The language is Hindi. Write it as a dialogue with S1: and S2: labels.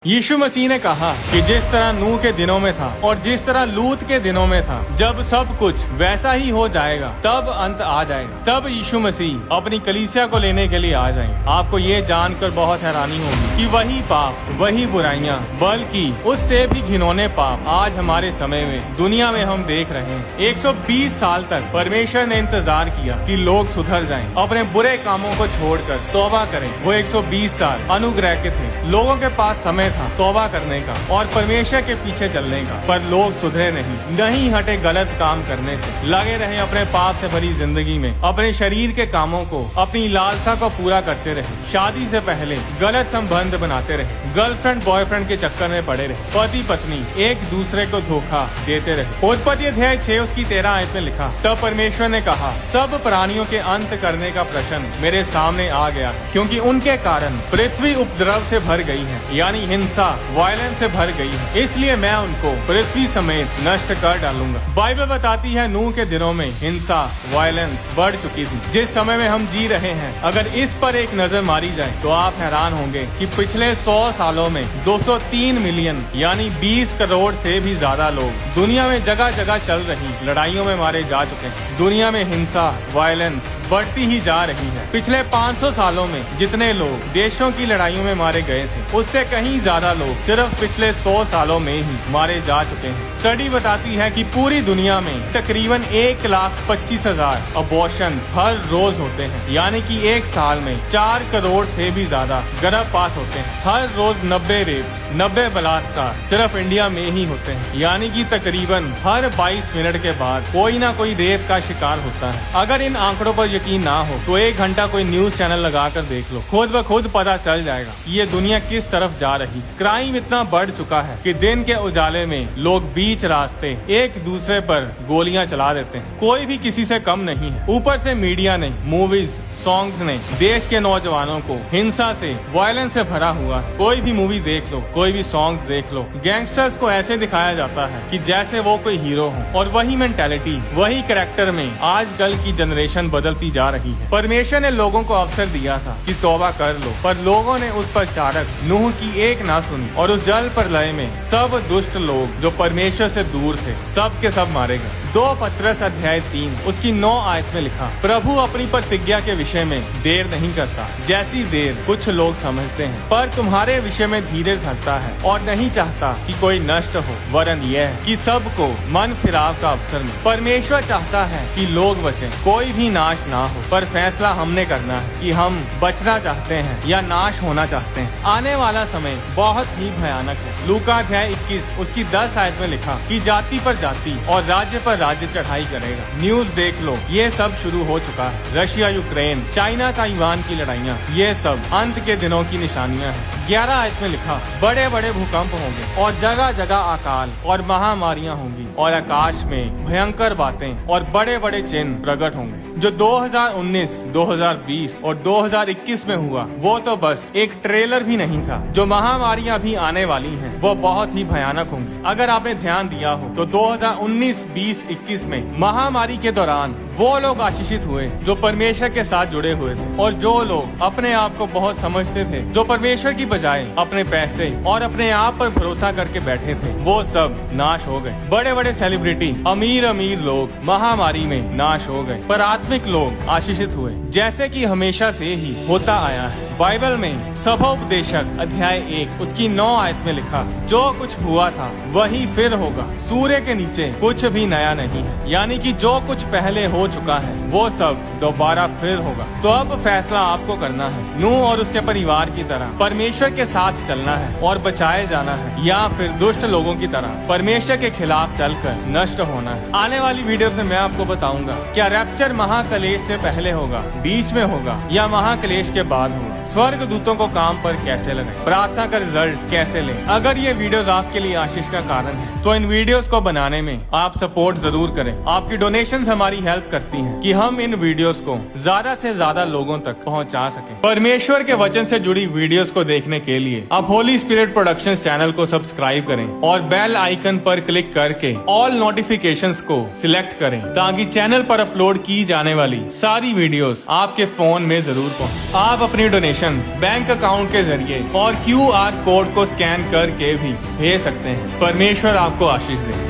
S1: यीशु मसीह ने कहा कि जिस तरह नूह के दिनों में था और जिस तरह लूत के दिनों में था, जब सब कुछ वैसा ही हो जाएगा तब अंत आ जाएगा। तब यीशु मसीह अपनी कलीसिया को लेने के लिए आ जाएंगे। आपको ये जानकर बहुत हैरानी होगी कि वही पाप, वही बुराइयां, बल्कि उससे भी घिनौने पाप आज हमारे समय में दुनिया में हम देख रहे हैं। 120 साल तक परमेश्वर ने इंतजार किया कि लोग सुधर जाएं, अपने बुरे कामों को छोड़कर तौबा करें। वो 120 साल अनुग्रह के थे। लोगों के पास समय था तौबा करने का और परमेश्वर के पीछे चलने का, पर लोग सुधरे नहीं हटे गलत काम करने से, लगे रहे अपने पाप से भरी जिंदगी में, अपने शरीर के कामों को, अपनी लालसा को पूरा करते रहे। शादी से पहले गलत संबंध बनाते रहे, गर्लफ्रेंड बॉयफ्रेंड के चक्कर में पड़े रहे, पति पत्नी एक दूसरे को धोखा देते रहे। उत्पत्ति अध्याय 6 उसकी 13 आयत में लिखा, तब परमेश्वर ने कहा, सब प्राणियों के अंत करने का प्रश्न मेरे सामने आ गया, क्योंकि उनके कारण पृथ्वी उपद्रव से भर गई है, यानी हिंसा, वायलेंस से भर गई है। इसलिए मैं उनको पृथ्वी समेत नष्ट कर डालूंगा। बाइबल बताती है नूह के दिनों में हिंसा, वायलेंस बढ़ चुकी थी। जिस समय में हम जी रहे हैं, अगर इस पर एक नजर मारी जाए तो आप हैरान होंगे कि पिछले 100 सालों में 203 मिलियन यानी 20 करोड़ से भी ज्यादा लोग दुनिया में जगह जगह चल रही लड़ाइयों में मारे जा चुके हैं। दुनिया में हिंसा, वायलेंस बढ़ती ही जा रही है। पिछले 500 सालों में जितने लोग देशों की लड़ाइयों में मारे गए थे, उससे कहीं ज्यादा लोग सिर्फ पिछले 100 सालों में ही मारे जा चुके हैं। स्टडी बताती है कि पूरी दुनिया में तकरीबन 1,25,000 अबॉर्शन हर रोज होते हैं, यानी कि एक साल में 4 करोड़ से भी ज्यादा गर्भपात होते हैं। हर रोज 90 रेप, 90 बलात्कार सिर्फ इंडिया में ही होते हैं, यानी कि तकरीबन हर 22 मिनट के बाद कोई ना कोई रेप का शिकार होता है। अगर इन आंकड़ों पर यकीन ना हो तो 1 घंटा कोई न्यूज चैनल लगाकर देख लो, खुद ब खुद पता चल जाएगा ये दुनिया किस तरफ जा रही है। क्राइम इतना बढ़ चुका है कि दिन के उजाले में लोग बीच रास्ते एक दूसरे पर गोलियां चला देते हैं। कोई भी किसी से कम नहीं है। ऊपर से मीडिया ने, मूवीज, सॉन्ग्स ने देश के नौजवानों को हिंसा से, वायलेंस से भरा हुआ है। कोई भी मूवी देख लो, कोई भी सॉन्ग्स देख लो, गैंगस्टर्स को ऐसे दिखाया जाता है कि जैसे वो कोई हीरो हो, और वही मेंटेलिटी, वही कैरेक्टर में आजकल की जनरेशन बदलती जा रही है। परमेश्वर ने लोगों को अवसर दिया था कि तौबा कर लो, पर लोगों ने उस पर चारक नूह की एक ना सुनी, और उस जल प्रलय में सब दुष्ट लोग जो परमेश्वर से दूर थे, सब के सब मारे गए। 2 पत्रस अध्याय 3 उसकी 9 आयत में लिखा, प्रभु अपनी प्रतिज्ञा के विषय में देर नहीं करता, जैसी देर कुछ लोग समझते हैं, पर तुम्हारे विषय में धीरज धरता है और नहीं चाहता कि कोई नष्ट हो, वरन यह कि सबको मन फिराव का अवसर मिले। परमेश्वर चाहता है कि लोग बचें, कोई भी नाश ना हो, पर फैसला हमने करना है कि हम बचना चाहते हैं या नाश होना चाहते हैं। आने वाला समय बहुत ही भयानक है। लूका अध्याय 21 उसकी 10 आयत में लिखा कि जाति पर जाति और राज्य पर राज्य चढ़ाई करेगा। न्यूज देख लो, ये सब शुरू हो चुका है। रशिया यूक्रेन, चाइना ताइवान की लड़ाइयाँ, ये सब अंत के दिनों की निशानियाँ हैं। 11 आयत में लिखा, बड़े बड़े भूकंप होंगे और जगह जगह अकाल और महामारियां होंगी, और आकाश में भयंकर बातें और बड़े बड़े चिन्ह प्रकट होंगे। जो 2019, 2020 और 2021 में हुआ, वो तो बस एक ट्रेलर भी नहीं था। जो महामारियां भी आने वाली हैं, वो बहुत ही भयानक होंगी। अगर आपने ध्यान दिया हो तो 2019, 20, 21 में महामारी के दौरान वो लोग आशीषित हुए जो परमेश्वर के साथ जुड़े हुए थे, और जो लोग अपने आप को बहुत समझते थे, जो परमेश्वर की बजाय अपने पैसे और अपने आप पर भरोसा करके बैठे थे, वो सब नाश हो गए। बड़े बड़े सेलिब्रिटी, अमीर अमीर लोग महामारी में नाश हो गए, पर आत्मिक लोग आशीषित हुए, जैसे कि हमेशा से ही होता आया है। बाइबल में सभोपदेशक अध्याय 1 उसकी 9 आयत में लिखा, जो कुछ हुआ था वही फिर होगा, सूर्य के नीचे कुछ भी नया नहीं है, यानी कि जो कुछ पहले हो चुका है वो सब दोबारा फिर होगा। तो अब फैसला आपको करना है, नूह और उसके परिवार की तरह परमेश्वर के साथ चलना है और बचाए जाना है, या फिर दुष्ट लोगों की तरह परमेश्वर के खिलाफ चलकर नष्ट होना है। आने वाली वीडियो में मैं आपको बताऊंगा, क्या रैप्चर महाक्लेश से पहले होगा, बीच में होगा, या महाक्लेश के बाद होगा। स्वर्ग दूतों को काम पर कैसे लगाएं, प्रार्थना का रिजल्ट कैसे लें। अगर ये वीडियोस आपके लिए आशीष का कारण है तो इन वीडियोस को बनाने में आप सपोर्ट जरूर करें। आपकी डोनेशंस हमारी हेल्प करती हैं कि हम इन वीडियोस को ज्यादा से ज्यादा लोगों तक पहुंचा सकें। परमेश्वर के वचन से जुड़ी वीडियोस को देखने के लिए आप होली स्पिरिट प्रोडक्शंस चैनल को सब्सक्राइब करें और बेल आइकन पर क्लिक करके ऑल नोटिफिकेशंस को सिलेक्ट करें, ताकि चैनल पर अपलोड की जाने वाली सारी वीडियोस आपके फोन में जरूर पहुंचे। आप अपनी डोनेशन डोनेशन बैंक अकाउंट के जरिए और QR कोड को स्कैन करके भी भेज सकते हैं। परमेश्वर आपको आशीष दे।